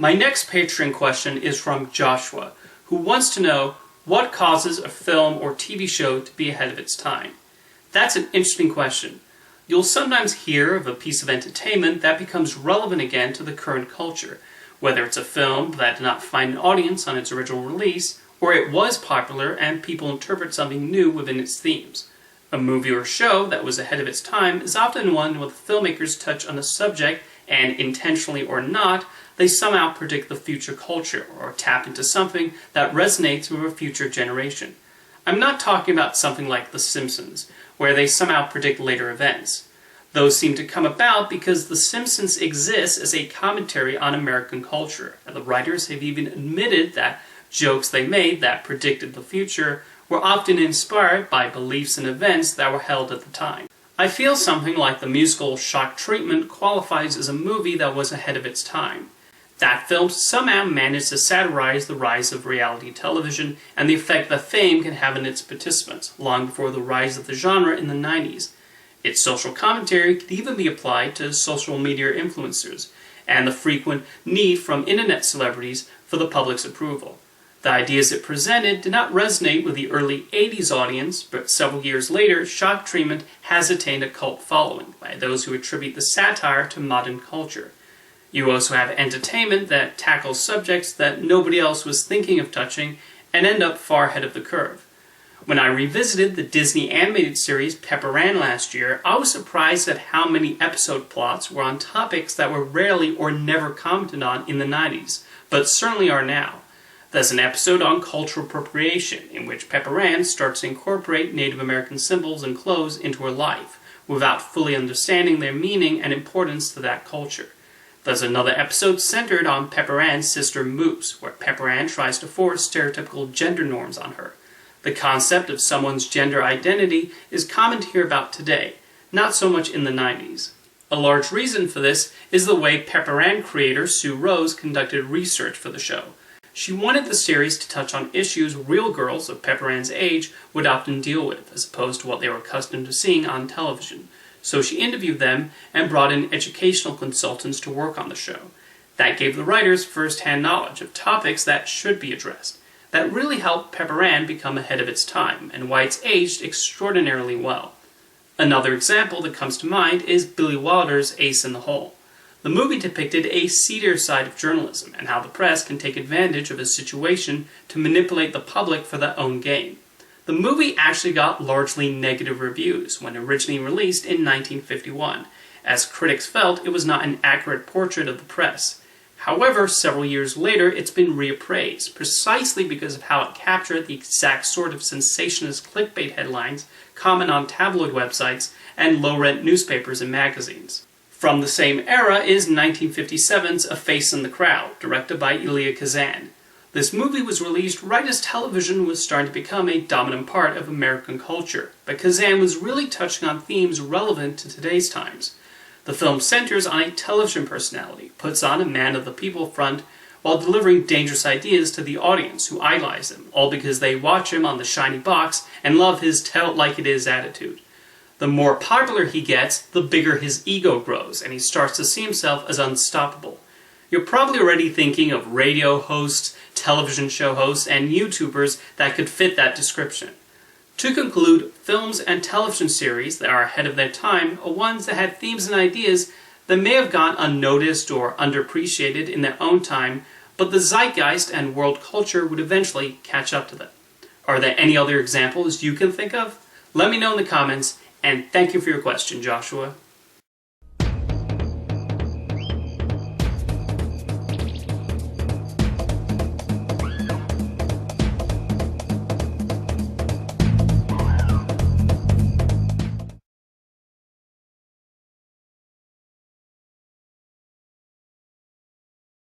My next Patreon question is from Joshua, who wants to know what causes a film or TV show to be ahead of its time. That's an interesting question. You'll sometimes hear of a piece of entertainment that becomes relevant again to the current culture, whether it's a film that did not find an audience on its original release, or it was popular and people interpret something new within its themes. A movie or show that was ahead of its time is often one where the filmmakers touch on a subject and, intentionally or not, they somehow predict the future culture or tap into something that resonates with a future generation. I'm not talking about something like The Simpsons, where they somehow predict later events. Those seem to come about because The Simpsons exists as a commentary on American culture, and the writers have even admitted that jokes they made that predicted the future were often inspired by beliefs and events that were held at the time. I feel something like the musical Shock Treatment qualifies as a movie that was ahead of its time. That film somehow managed to satirize the rise of reality television and the effect that fame can have on its participants, long before the rise of the genre in the 90s. Its social commentary could even be applied to social media influencers, and the frequent need from internet celebrities for the public's approval. The ideas it presented did not resonate with the early 80s audience, but several years later, Shock Treatment has attained a cult following by those who attribute the satire to modern culture. You also have entertainment that tackles subjects that nobody else was thinking of touching and end up far ahead of the curve. When I revisited the Disney animated series Pepper Ann last year, I was surprised at how many episode plots were on topics that were rarely or never commented on in the 90s, but certainly are now. There's an episode on cultural appropriation, in which Pepper Ann starts to incorporate Native American symbols and clothes into her life, without fully understanding their meaning and importance to that culture. There's another episode centered on Pepper Ann's sister Moose, where Pepper Ann tries to force stereotypical gender norms on her. The concept of someone's gender identity is common to hear about today, not so much in the 90s. A large reason for this is the way Pepper Ann creator Sue Rose conducted research for the show. She wanted the series to touch on issues real girls of Pepper Ann's age would often deal with, as opposed to what they were accustomed to seeing on television. So she interviewed them and brought in educational consultants to work on the show. That gave the writers first-hand knowledge of topics that should be addressed. That really helped Pepper Ann become ahead of its time, and why it's aged extraordinarily well. Another example that comes to mind is Billy Wilder's Ace in the Hole. The movie depicted a seedier side of journalism and how the press can take advantage of a situation to manipulate the public for their own gain. The movie actually got largely negative reviews when originally released in 1951, as critics felt it was not an accurate portrait of the press. However, several years later, it's been reappraised, precisely because of how it captured the exact sort of sensationalist clickbait headlines common on tabloid websites and low-rent newspapers and magazines. From the same era is 1957's A Face in the Crowd, directed by Elia Kazan. This movie was released right as television was starting to become a dominant part of American culture, but Kazan was really touching on themes relevant to today's times. The film centers on a television personality, puts on a man of the people front, while delivering dangerous ideas to the audience who idolize him, all because they watch him on the shiny box and love his tell-it-like-it-is attitude. The more popular he gets, the bigger his ego grows, and he starts to see himself as unstoppable. You're probably already thinking of radio hosts, television show hosts, and YouTubers that could fit that description. To conclude, films and television series that are ahead of their time are ones that had themes and ideas that may have gone unnoticed or underappreciated in their own time, but the zeitgeist and world culture would eventually catch up to them. Are there any other examples you can think of? Let me know in the comments, and thank you for your question, Joshua.